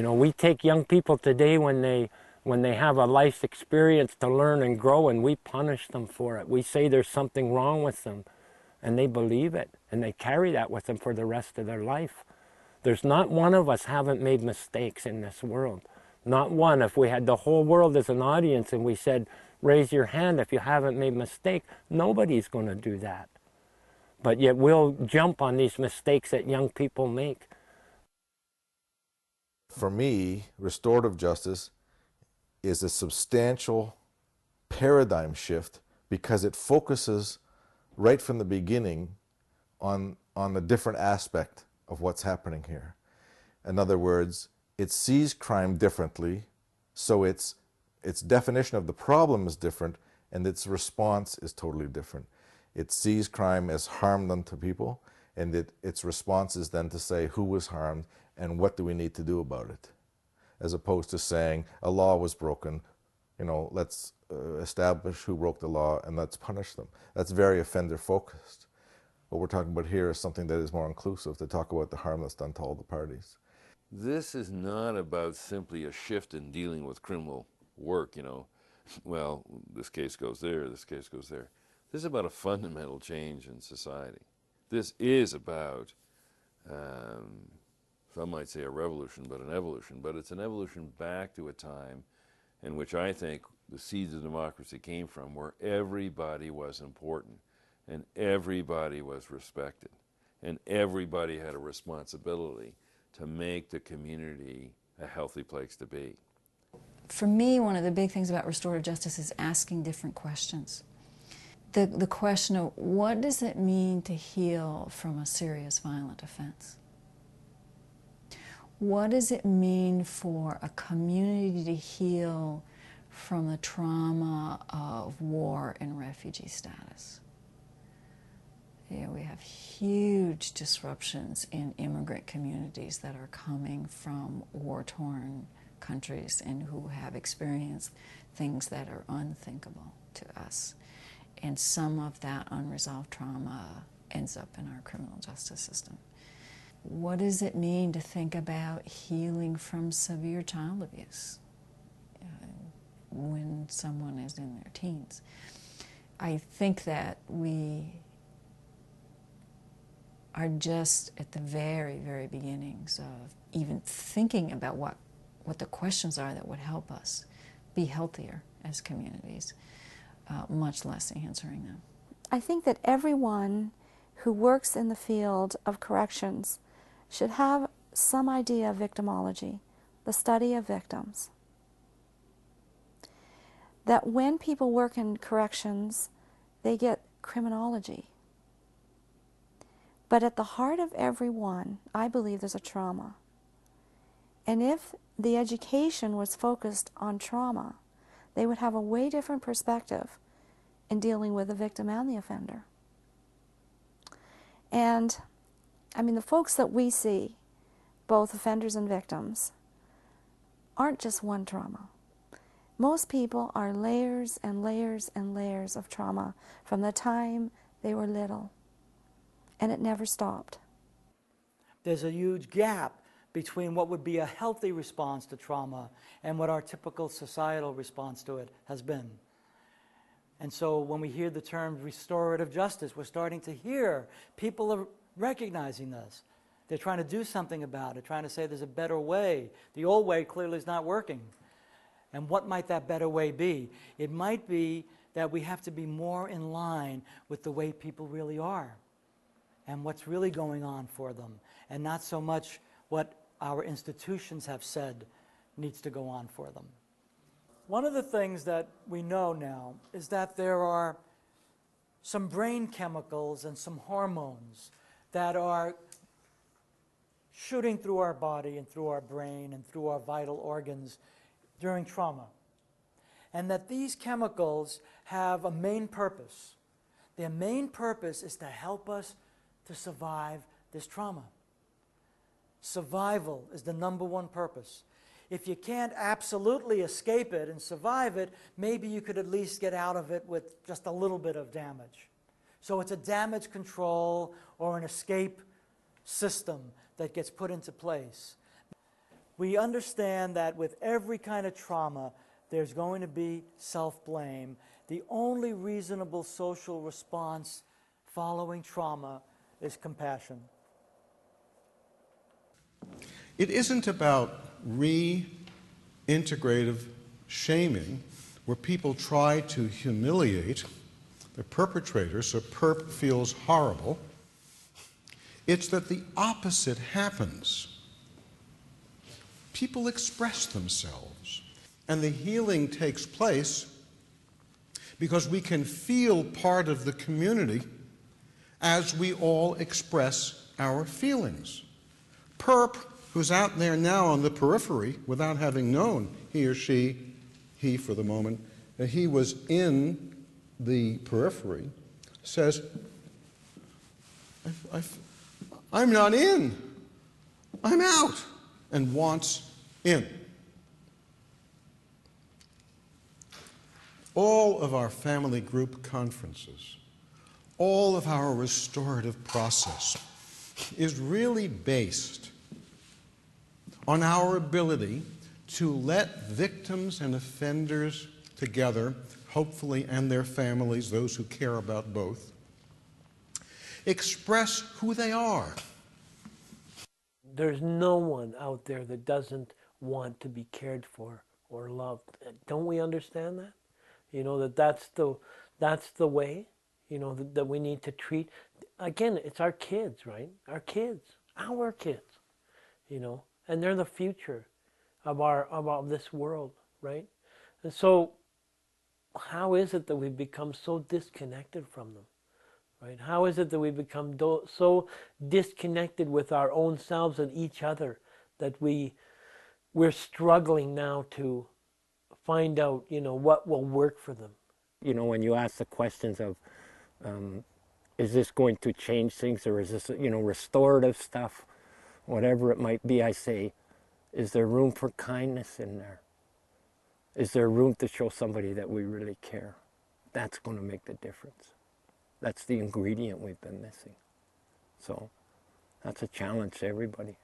You know, we take young people today when they have a life experience to learn and grow, and we punish them for it. We say there's something wrong with them, and they believe it, and they carry that with them for the rest of their life. There's not one of us haven't made mistakes in this world. Not one. If we had the whole world as an audience and we said, raise your hand if you haven't made a mistake, nobody's going to do that. But yet we'll jump on these mistakes that young people make. For me, restorative justice is a substantial paradigm shift because it focuses right from the beginning on a different aspect of what's happening here. In other words, it sees crime differently, so its definition of the problem is different, and its response is totally different. It sees crime as harm done to people, and its response is then to say who was harmed and what do we need to do about it, as opposed to saying a law was broken, you know, let's establish who broke the law and let's punish them. That's very offender focused. What we're talking about here is something that is more inclusive, to talk about the harm that's done to all the parties. This is not about simply a shift in dealing with criminal work, you know. Well, this case goes there, this case goes there. This is about a fundamental change in society. This is about, some might say a revolution, but an evolution. But it's an evolution back to a time in which I think the seeds of democracy came from, where everybody was important and everybody was respected and everybody had a responsibility to make the community a healthy place to be. For me, one of the big things about restorative justice is asking different questions. The question of what does it mean to heal from a serious violent offense? What does it mean for a community to heal from the trauma of war and refugee status? You know, we have huge disruptions in immigrant communities that are coming from war-torn countries and who have experienced things that are unthinkable to us. And some of that unresolved trauma ends up in our criminal justice system. What does it mean to think about healing from severe child abuse when someone is in their teens? I think that we are just at the very, very beginnings of even thinking about what the questions are that would help us be healthier as communities, much less answering them. I think that everyone who works in the field of corrections should have some idea of victimology, the study of victims. That when people work in corrections, they get criminology. But at the heart of everyone, I believe there's a trauma. And if the education was focused on trauma, they would have a way different perspective in dealing with the victim and the offender. And, I mean, the folks that we see, both offenders and victims, aren't just one trauma. Most people are layers and layers and layers of trauma from the time they were little. And it never stopped. There's a huge gap between what would be a healthy response to trauma and what our typical societal response to it has been. And so when we hear the term restorative justice, we're starting to hear people are recognizing this. They're trying to do something about it, trying to say there's a better way. The old way clearly is not working. And what might that better way be? It might be that we have to be more in line with the way people really are and what's really going on for them, and not so much what our institutions have said needs to go on for them. One of the things that we know now is that there are some brain chemicals and some hormones that are shooting through our body and through our brain and through our vital organs during trauma. And that these chemicals have a main purpose. Their main purpose is to help us to survive this trauma. Survival is the #1 purpose. If you can't absolutely escape it and survive it, maybe you could at least get out of it with just a little bit of damage. So it's a damage control or an escape system that gets put into place. We understand that with every kind of trauma, there's going to be self-blame. The only reasonable social response following trauma is compassion. It isn't about reintegrative shaming, where people try to humiliate the perpetrator so perp feels horrible. It's that the opposite happens. People express themselves, and the healing takes place because we can feel part of the community as we all express our feelings. Perp, who's out there now on the periphery without having known he or she, he for the moment, that he was in the periphery, says, I'm not in, I'm out, and wants in. All of our family group conferences, all of our restorative process is really based on our ability to let victims and offenders together, hopefully, and their families, those who care about both, express who they are. There's no one out there that doesn't want to be cared for or loved. Don't we understand that? You know, that's the way, you know, that we need to treat. Again, it's our kids, right? Our kids, you know, and they're the future of this world, right? And so how is it that we become so disconnected from them, right? How is it that we become so disconnected with our own selves and each other that we're struggling now to find out, you know, what will work for them? You know, when you ask the questions of, is this going to change things, or is this, you know, restorative stuff, whatever it might be, I say, is there room for kindness in there? Is there room to show somebody that we really care? That's going to make the difference. That's the ingredient we've been missing. So that's a challenge to everybody.